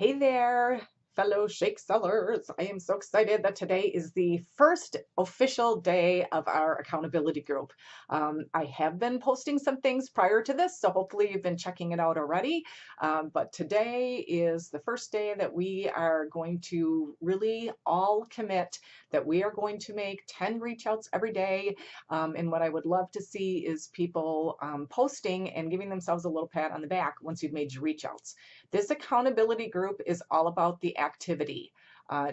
Hey there, fellow shake sellers. I am so excited that today is the first official day of our accountability group. I have been posting some things prior to this, so hopefully you've been checking it out already. But today is the first day that we are going to really all commit that we are going to make 10 reach outs every day. And what I would love to see is people posting and giving themselves a little pat on the back once you've made your reach outs. This accountability group is all about the activity.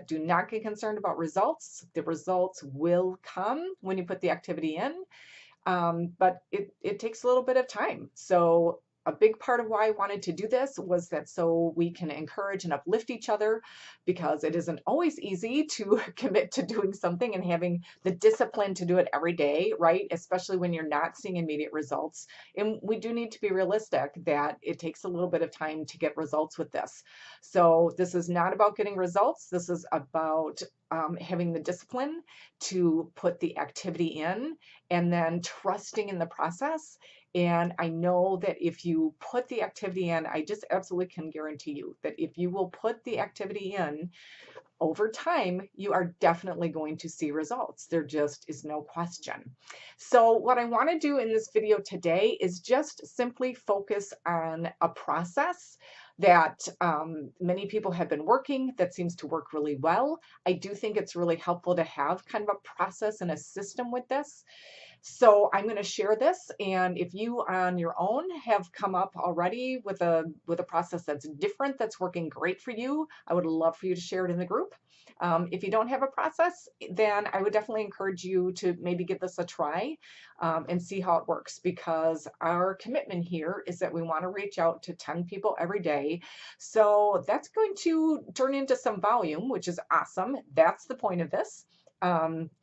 Do not get concerned about results. The results will come when you put the activity in, but it takes a little bit of time. So a big part of why I wanted to do this was that so we can encourage and uplift each other, because it isn't always easy to commit to doing something and having the discipline to do it every day, right? Especially when you're not seeing immediate results. And we do need to be realistic that it takes a little bit of time to get results with this. So this is not about getting results. This is about having the discipline to put the activity in and then trusting in the process. And I know that if you put the activity in, I just absolutely can guarantee you that if you will put the activity in over time, you are definitely going to see results. There just is no question. So what I want to do in this video today is just simply focus on a process that many people have been working that seems to work really well. I do think it's really helpful to have kind of a process and a system with this. So I'm going to share this, and if you on your own have come up already with a process that's different, that's working great for you, I would love for you to share it in the group. If you don't have a process, then I would definitely encourage you to maybe give this a try and see how it works, because our commitment here is that we want to reach out to 10 people every day. So that's going to turn into some volume, which is awesome. That's the point of this.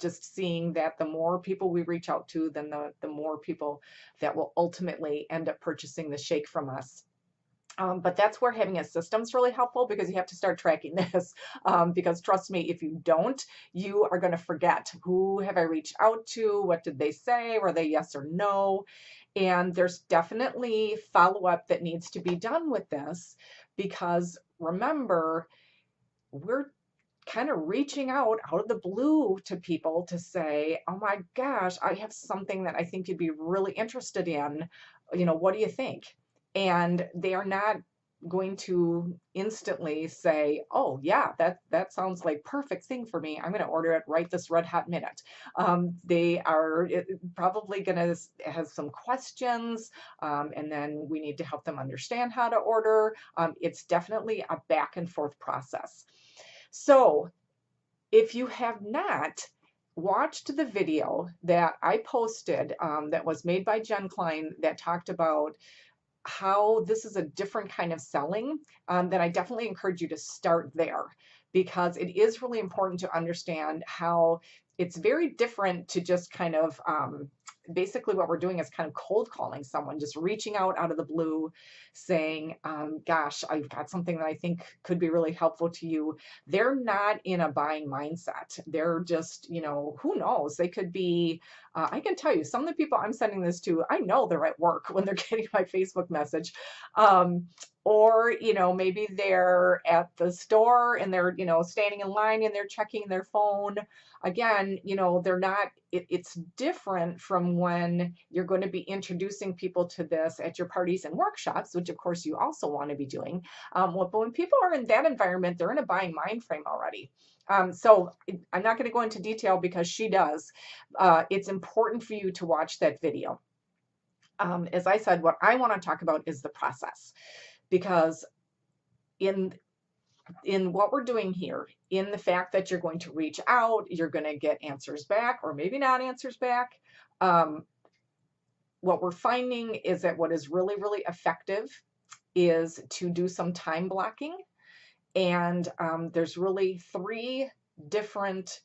Just seeing that the more people we reach out to, then the more people that will ultimately end up purchasing the shake from us. But that's where having a system is really helpful, because you have to start tracking this. Because trust me, if you don't, you are going to forget, who have I reached out to? What did they say? Were they yes or no? And there's definitely follow-up that needs to be done with this, because remember, we're kind of reaching out of the blue to people to say, oh my gosh, I have something that I think you'd be really interested in. What do you think? And they are not going to instantly say, oh yeah, that sounds like perfect thing for me. I'm going to order it right this red hot minute. They are probably going to have some questions, and then we need to help them understand how to order. It's definitely a back and forth process. So if you have not watched the video that I posted, that was made by Jen Klein, that talked about how this is a different kind of selling, then I definitely encourage you to start there, because it is really important to understand how it's very different to just kind of basically what we're doing is kind of cold calling someone, just reaching out of the blue, saying, gosh, I've got something that I think could be really helpful to you. They're not in a buying mindset. They're just, who knows? They could be, I can tell you, some of the people I'm sending this to, I know they're at work when they're getting my Facebook message. Or, maybe they're at the store and they're, standing in line and they're checking their phone. Again, they're not, it's different from when you're going to be introducing people to this at your parties and workshops, which of course you also want to be doing. But when people are in that environment, they're in a buying mind frame already. So I'm not going to go into detail because she does. It's important for you to watch that video. As I said, what I want to talk about is the process, because in what we're doing here, in the fact that you're going to reach out, you're going to get answers back, or maybe not answers back. What we're finding is that what is really, really effective is to do some time blocking. And there's really 3 different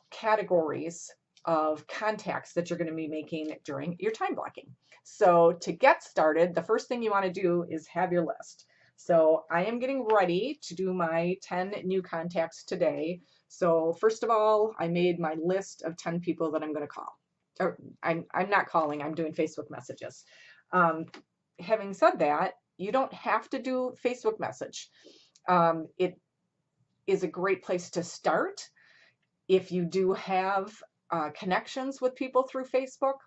categories of contacts that you're going to be making during your time blocking. So to get started, the first thing you want to do is have your list. So I am getting ready to do my 10 new contacts today. So first of all, I made my list of 10 people that I'm going to call. Or I'm not calling, I'm doing Facebook messages. Having said that, you don't have to do Facebook message. It is a great place to start. If you do have connections with people through Facebook,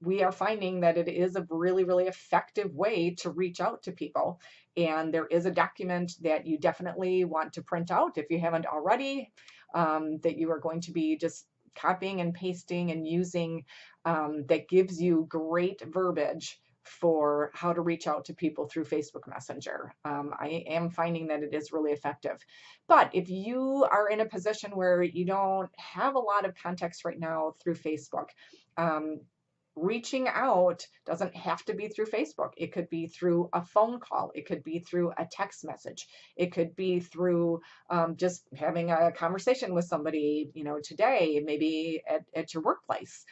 we are finding that it is a really, really effective way to reach out to people. And there is a document that you definitely want to print out if you haven't already, that you are going to be just copying and pasting and using, that gives you great verbiage for how to reach out to people through Facebook Messenger. I am finding that it is really effective. But if you are in a position where you don't have a lot of contacts right now through Facebook, reaching out doesn't have to be through Facebook. It could be through a phone call. It could be through a text message. It could be through just having a conversation with somebody, today, maybe at your workplace.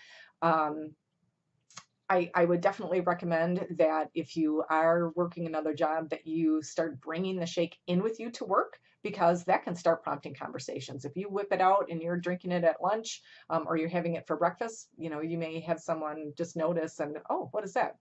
I would definitely recommend that if you are working another job, that you start bringing the shake in with you to work, because that can start prompting conversations. If you whip it out and you're drinking it at lunch, or you're having it for breakfast, you may have someone just notice and, oh, what is that?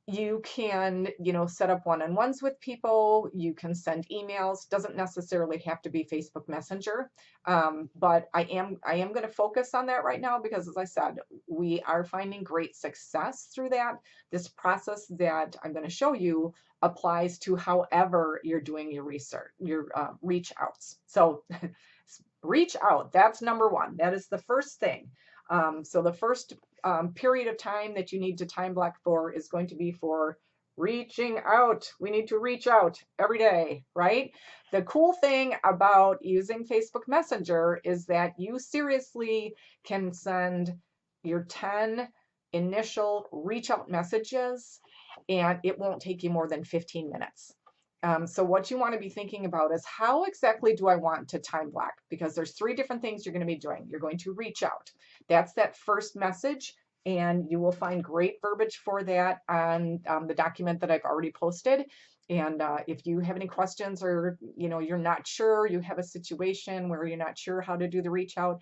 You can, set up one-on-ones with people. You can send emails. Doesn't necessarily have to be Facebook Messenger. But I am going to focus on that right now because, as I said, we are finding great success through that. This process that I'm going to show you applies to however you're doing your research, your reach outs. So reach out. That's number one. That is the first thing. So the first period of time that you need to time block for is going to be for reaching out. We need to reach out every day, right? The cool thing about using Facebook Messenger is that you seriously can send your 10 initial reach out messages, and it won't take you more than 15 minutes. So what you want to be thinking about is, how exactly do I want to time block? Because there's 3 different things you're going to be doing. You're going to reach out. That's that first message, and you will find great verbiage for that on the document that I've already posted. And if you have any questions, or you're not sure, you have a situation where you're not sure how to do the reach out,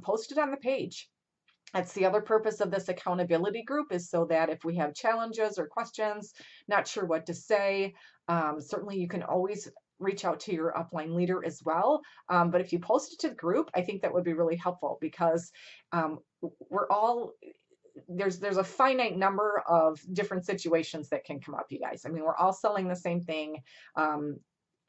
post it on the page. That's the other purpose of this accountability group, is so that if we have challenges or questions, not sure what to say, certainly you can always reach out to your upline leader as well. But if you post it to the group, I think that would be really helpful, because we're all, there's a finite number of different situations that can come up, you guys. I mean, we're all selling the same thing.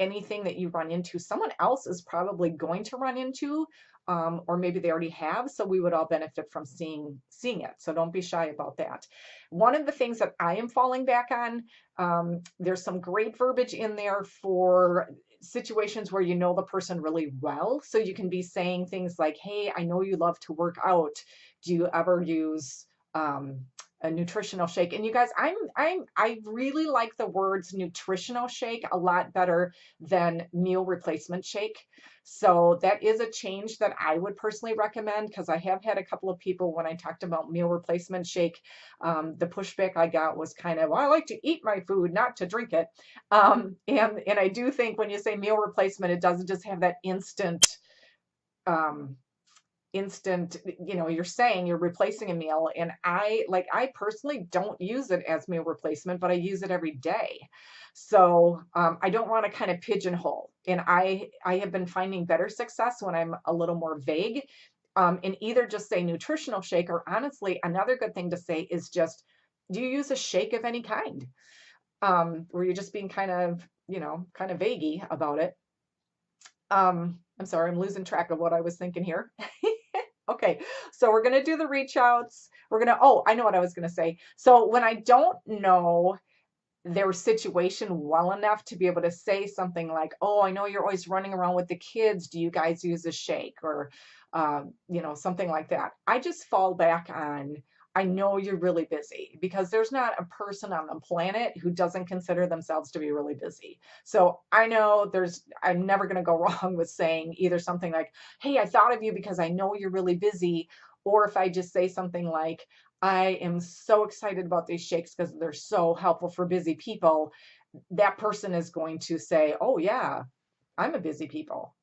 Anything that you run into, someone else is probably going to run into, or maybe they already have. So we would all benefit from seeing it. So don't be shy about that. One of the things that I am falling back on, there's some great verbiage in there for situations where you know the person really well. So you can be saying things like, hey, I know you love to work out. Do you ever use a nutritional shake? And you guys, I really like the words nutritional shake a lot better than meal replacement shake. So that is a change that I would personally recommend, because I have had a couple of people, when I talked about meal replacement shake, the pushback I got was kind of, well, I like to eat my food, not to drink it. And I do think when you say meal replacement, it doesn't just have that instant, you're saying you're replacing a meal. And I personally don't use it as meal replacement, but I use it every day. So I don't want to kind of pigeonhole. And I have been finding better success when I'm a little more vague, and either just say nutritional shake, or honestly, another good thing to say is just, do you use a shake of any kind? Where you're just being kind of vaguey about it. I'm sorry, I'm losing track of what I was thinking here. Okay, so we're going to do the reach outs. Oh, I know what I was going to say. So when I don't know their situation well enough to be able to say something like, oh, I know you're always running around with the kids. Do you guys use a shake? Or, something like that. I just fall back on, I know you're really busy, because there's not a person on the planet who doesn't consider themselves to be really busy. So I know I'm never going to go wrong with saying either something like, hey, I thought of you because I know you're really busy. Or if I just say something like, I am so excited about these shakes because they're so helpful for busy people, that person is going to say, oh yeah, I'm a busy people.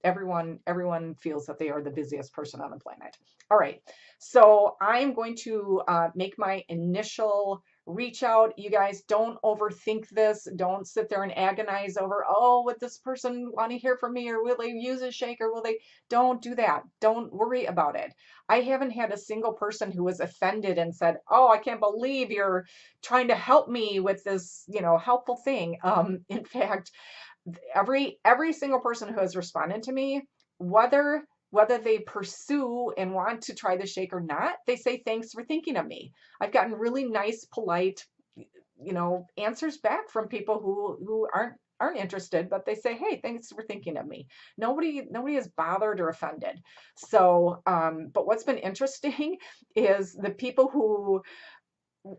Everyone feels that they are the busiest person on the planet. All right, so I'm going to make my initial reach out. You guys, don't overthink this. Don't sit there and agonize over, oh, would this person want to hear from me, or will they use a shake, or will they? Don't do that. Don't worry about it. I haven't had a single person who was offended and said, oh, I can't believe you're trying to help me with this, helpful thing. In fact, every single person who has responded to me, whether they pursue and want to try the shake or not, they say thanks for thinking of me. I've gotten really nice, polite, answers back from people who aren't interested, but they say, hey, thanks for thinking of me. Nobody is bothered or offended. So but what's been interesting is the people who,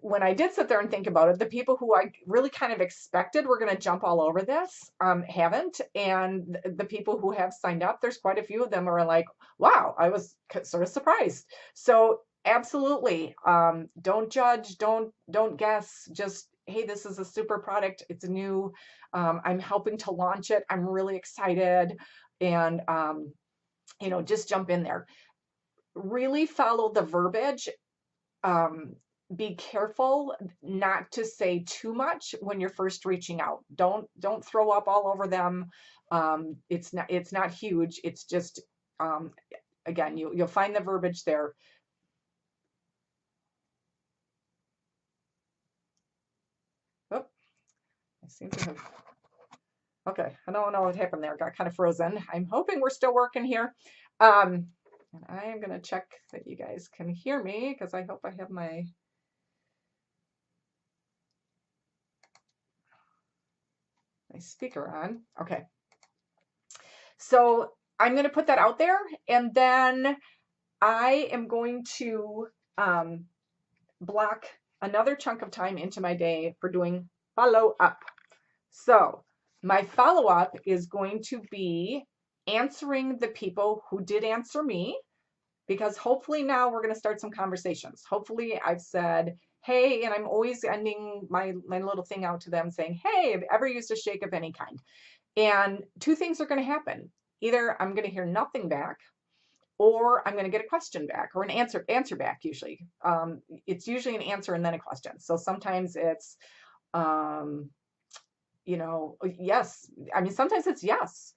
when I did sit there and think about it, the people who I really kind of expected were going to jump all over this haven't. And the people who have signed up, there's quite a few of them are like, wow, I was sort of surprised. So absolutely, don't judge, don't guess, just, hey, this is a super product. It's new. I'm helping to launch it. I'm really excited. And, just jump in there. Really follow the verbiage. Be careful not to say too much when you're first reaching out. Don't throw up all over them. It's not huge. It's just, again, you'll find the verbiage there. Oh, I seem to have. Okay, I don't know what happened there. Got kind of frozen. I'm hoping we're still working here. And I am going to check that you guys can hear me, because I hope I have my speaker on. Okay. So I'm going to put that out there, and then I am going to block another chunk of time into my day for doing follow-up. So my follow-up is going to be answering the people who did answer me, because hopefully now we're going to start some conversations. Hopefully I've said, hey, and I'm always ending my little thing out to them saying, hey, have you ever used a shake of any kind? And two things are going to happen. Either I'm going to hear nothing back, or I'm going to get a question back, or an answer back. Usually, it's usually an answer and then a question. So sometimes it's, yes. I mean, sometimes it's yes.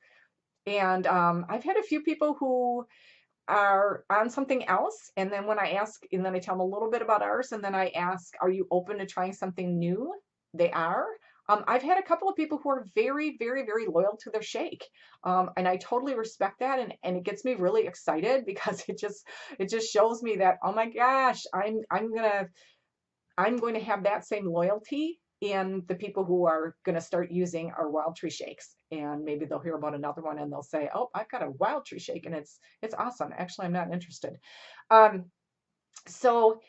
And I've had a few people who are on something else, and then when I ask, and then I tell them a little bit about ours, and then I ask, are you open to trying something new? They are. I've had a couple of people who are very, very, very loyal to their shake, and I totally respect that, and it gets me really excited, because it just shows me that, oh my gosh, I'm going to have that same loyalty in the people who are going to start using our Wild Tree shakes. And maybe they'll hear about another one and they'll say, oh, I've got a Wild Tree shake and it's awesome. Actually, I'm not interested. So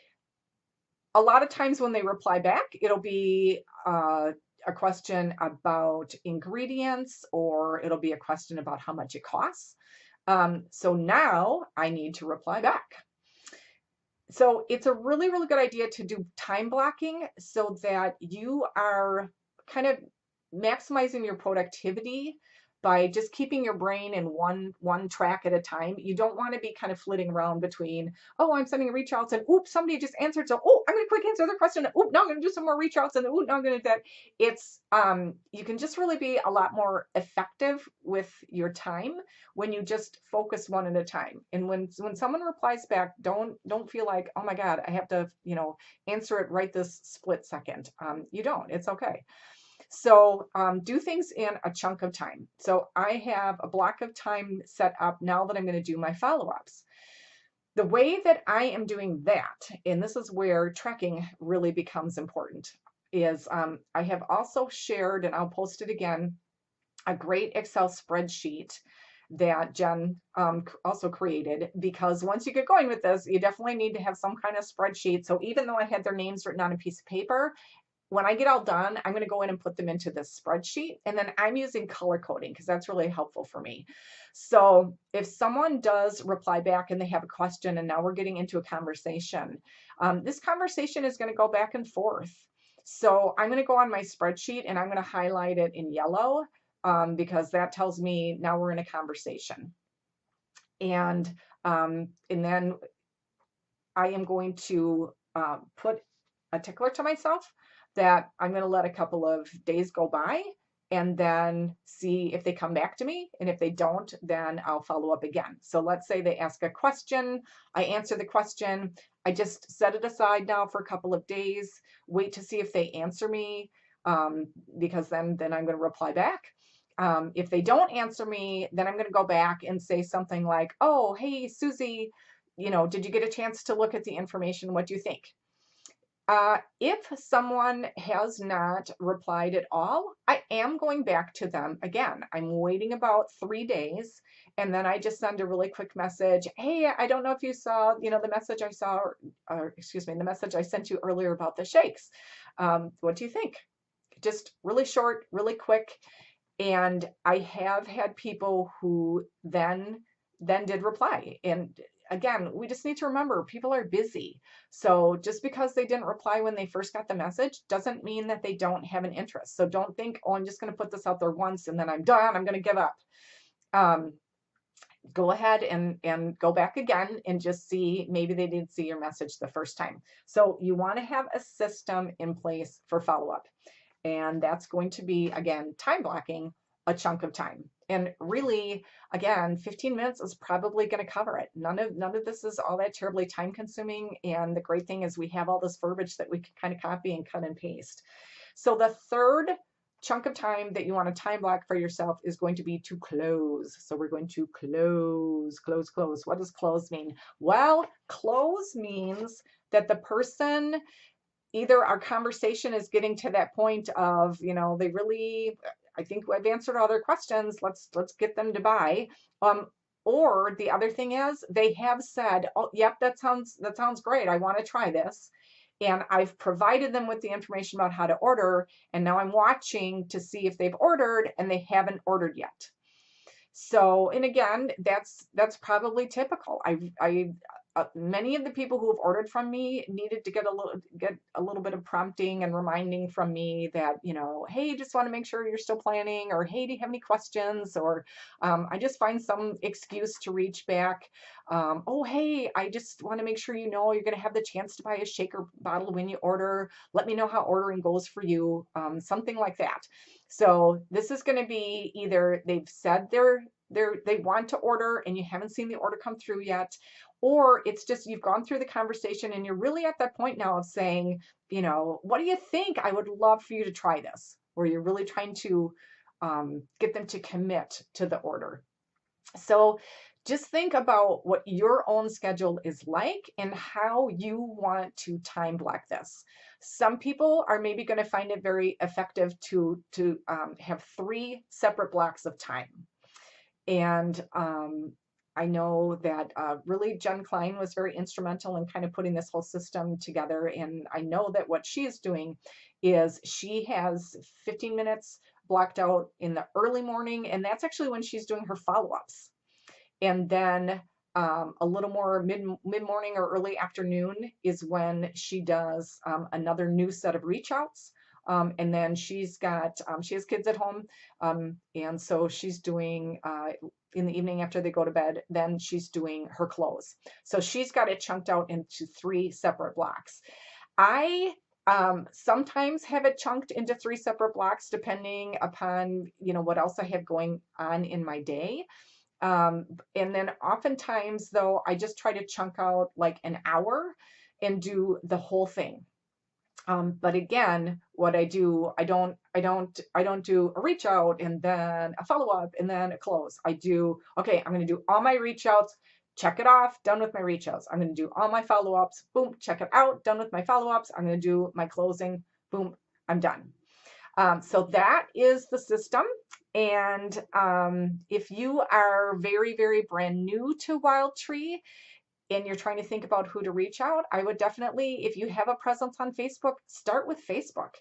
a lot of times when they reply back, it'll be a question about ingredients, or it'll be a question about how much it costs. So now I need to reply back. So it's a really, really good idea to do time blocking, so that you are kind of maximizing your productivity by just keeping your brain in one track at a time. You don't want to be kind of flitting around between, oh, I'm sending reach outs, and oops, somebody just answered, so oh, I'm going to quick answer their question, and, now I'm going to do some more reach outs, and oh, now I'm going to do that. It's you can just really be a lot more effective with your time when you just focus one at a time. And when someone replies back, don't feel like, oh my God, I have to answer it right this split second. You don't. It's okay. So do things in a chunk of time. So I have a block of time set up now that I'm going to do my follow-ups. The way that I am doing that, and this is where tracking really becomes important, is I have also shared, and I'll post it again, a great Excel spreadsheet that Jen also created, because once you get going with this, you definitely need to have some kind of spreadsheet. So even though I had their names written on a piece of paper, when I get all done, I'm going to go in and put them into this spreadsheet. And then I'm using color coding, because that's really helpful for me. So if someone does reply back and they have a question, and now we're getting into a conversation, this conversation is going to go back and forth. So I'm going to go on my spreadsheet and I'm going to highlight it in yellow, because that tells me now we're in a conversation. And then I am going to put a tickler to myself that I'm going to let a couple of days go by and then see if they come back to me. And if they don't, then I'll follow up again. So let's say they ask a question, I answer the question, I just set it aside now for a couple of days, wait to see if they answer me, because then I'm going to reply back. If they don't answer me, then I'm going to go back and say something like, oh, hey, Susie, did you get a chance to look at the information? What do you think? If someone has not replied at all, I am going back to them again. I'm waiting about 3 days, and then I just send a really quick message. Hey, I don't know if you saw, the message I saw, or excuse me, the message I sent you earlier about the shakes. What do you think? Just really short, really quick. And I have had people who then did reply. And again, we just need to remember people are busy. So just because they didn't reply when they first got the message doesn't mean that they don't have an interest. So don't think, oh, I'm just going to put this out there once and then I'm done, I'm going to give up. Go ahead and go back again and just see, maybe they didn't see your message the first time. So you want to have a system in place for follow-up. And that's going to be, again, time blocking a chunk of time. And really, again, 15 minutes is probably going to cover it. None of this is all that terribly time consuming. And the great thing is we have all this verbiage that we can kind of copy and cut and paste. So the third chunk of time that you want to time block for yourself is going to be to close. So we're going to close. What does close mean? Well, close means that the person, either our conversation is getting to that point of, they really, I think I've answered all their questions, let's get them to buy. Or the other thing is they have said, oh, yep, that sounds great, I want to try this. And I've provided them with the information about how to order. And now I'm watching to see if they've ordered, and they haven't ordered yet. So, and again, that's probably typical. Many of the people who have ordered from me needed to get a little bit of prompting and reminding from me that, hey, just want to make sure you're still planning, or hey, do you have any questions? Or I just find some excuse to reach back. Oh, hey, I just want to make sure you're going to have the chance to buy a shaker bottle when you order. Let me know how ordering goes for you. Something like that. So this is going to be either they've said they want to order and you haven't seen the order come through yet, or it's just you've gone through the conversation and you're really at that point now of saying, what do you think? I would love for you to try this. Or you're really trying to get them to commit to the order. So just think about what your own schedule is like and how you want to time block this. Some people are maybe going to find it very effective to have 3 separate blocks of time. And I know that really Jen Klein was very instrumental in kind of putting this whole system together. And I know that what she is doing is she has 15 minutes blocked out in the early morning, and that's actually when she's doing her follow-ups. And then a little more mid-morning or early afternoon is when she does another new set of reach outs. And then she has kids at home. And so she's doing, in the evening after they go to bed, then she's doing her close. So she's got it chunked out into 3 separate blocks. I sometimes have it chunked into 3 separate blocks, depending upon, what else I have going on in my day. And then oftentimes though, I just try to chunk out like an hour and do the whole thing. But again, what I do, I don't do a reach out and then a follow up and then a close. I do, okay, I'm going to do all my reach outs, check it off, done with my reach outs. I'm going to do all my follow ups, boom, check it out, done with my follow ups. I'm going to do my closing, boom, I'm done. So that is the system. And if you are very, very brand new to Wild Tree, and you're trying to think about who to reach out, I would definitely, if you have a presence on Facebook, start with Facebook.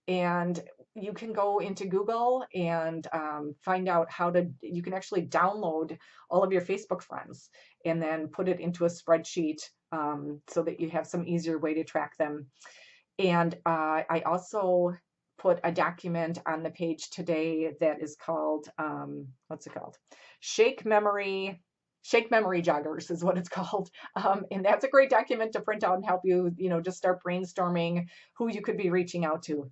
And you can go into Google and find out you can actually download all of your Facebook friends and then put it into a spreadsheet so that you have some easier way to track them. And I also put a document on the page today that is called, what's it called? Shake Memory Shake Memory Joggers is what it's called. And that's a great document to print out and help you, just start brainstorming who you could be reaching out to.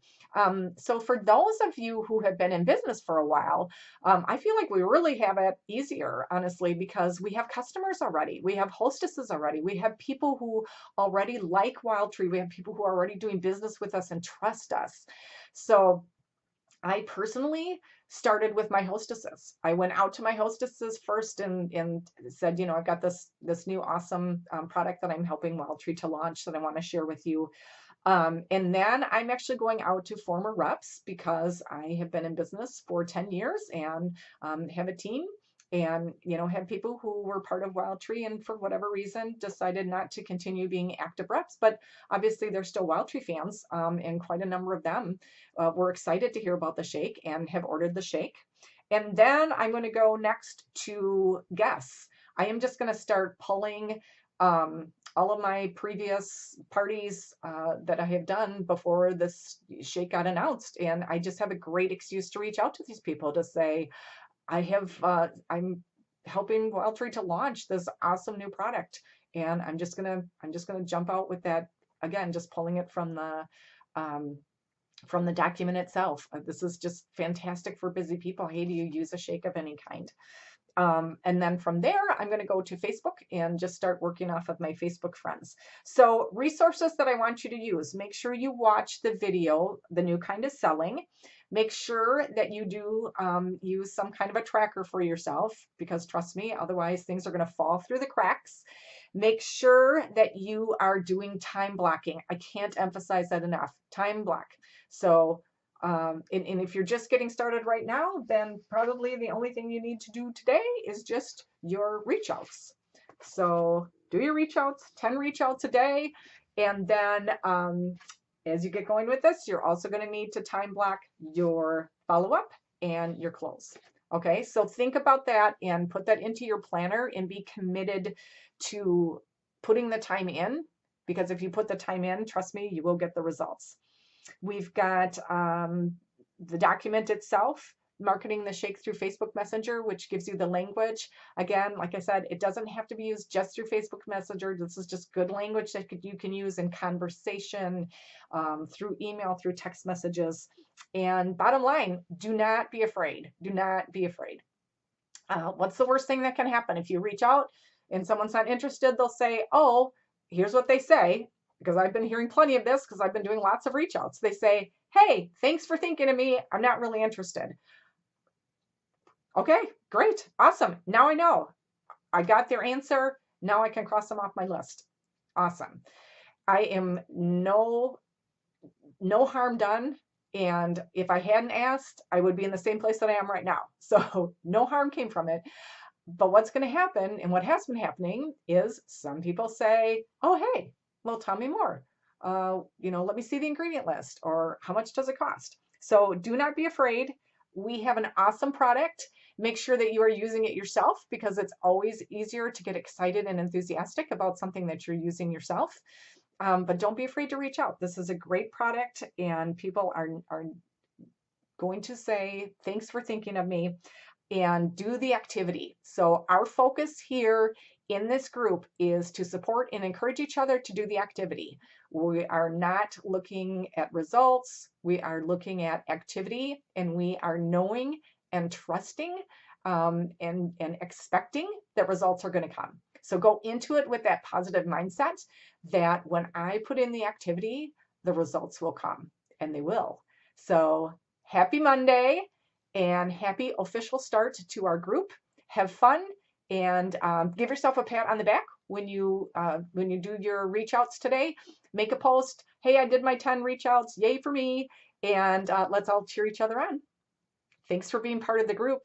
So for those of you who have been in business for a while, I feel like we really have it easier, honestly, because we have customers already. We have hostesses already. We have people who already like Wild Tree. We have people who are already doing business with us and trust us. So I personally started with my hostesses. I went out to my hostesses first and said, I've got this new awesome product that I'm helping Wild Tree to launch that I want to share with you. And then I'm actually going out to former reps because I have been in business for 10 years and have a team and, have people who were part of Wild Tree and for whatever reason decided not to continue being active reps. But obviously they're still Wild Tree fans, and quite a number of them were excited to hear about the shake and have ordered the shake. And then I'm going to go next to guests. I am just going to start pulling all of my previous parties that I have done before this shake got announced. And I just have a great excuse to reach out to these people to say, I'm helping Wild Tree to launch this awesome new product. And I'm just gonna jump out with that again, just pulling it from the document itself. This is just fantastic for busy people. Hey, do you use a shake of any kind? And then from there, I'm going to go to Facebook and just start working off of my Facebook friends. So resources that I want you to use, make sure you watch the video, The New Kind of Selling. Make sure that you do use some kind of a tracker for yourself, because trust me, otherwise things are going to fall through the cracks. Make sure that you are doing time blocking. I can't emphasize that enough. Time block. So and if you're just getting started right now, then probably the only thing you need to do today is just your reach outs. So do your reach outs, 10 reach outs a day. And then as you get going with this, you're also going to need to time block your follow up and your close. Okay, so think about that and put that into your planner and be committed to putting the time in, because if you put the time in, trust me, you will get the results. We've got the document itself, marketing the shake through Facebook Messenger, which gives you the language. Again, like I said, it doesn't have to be used just through Facebook Messenger. This is just good language that you can use in conversation, through email, through text messages. And bottom line, do not be afraid. Do not be afraid. What's the worst thing that can happen? If you reach out and someone's not interested, they'll say, oh, here's what they say, because I've been hearing plenty of this because I've been doing lots of reach outs. They say, hey, thanks for thinking of me. I'm not really interested. Okay, great. Awesome. Now I know. I got their answer. Now I can cross them off my list. Awesome. I am no harm done. And if I hadn't asked, I would be in the same place that I am right now. So no harm came from it. But what's going to happen, and what has been happening, is some people say, oh, hey, well, tell me more. Let me see the ingredient list, or how much does it cost? So do not be afraid. We have an awesome product. Make sure that you are using it yourself, because it's always easier to get excited and enthusiastic about something that you're using yourself. But don't be afraid to reach out. This is a great product, and people are going to say, thanks for thinking of me, and do the activity. So our focus here in this group is to support and encourage each other to do the activity. We are not looking at results. We are looking at activity, and we are knowing and trusting and expecting that results are going to come. So go into it with that positive mindset that when I put in the activity, the results will come, and they will. So happy Monday and happy official start to our group. Have fun and give yourself a pat on the back when you do your reach outs today. Make a post. Hey, I did my 10 reach outs. Yay for me. And let's all cheer each other on. Thanks for being part of the group.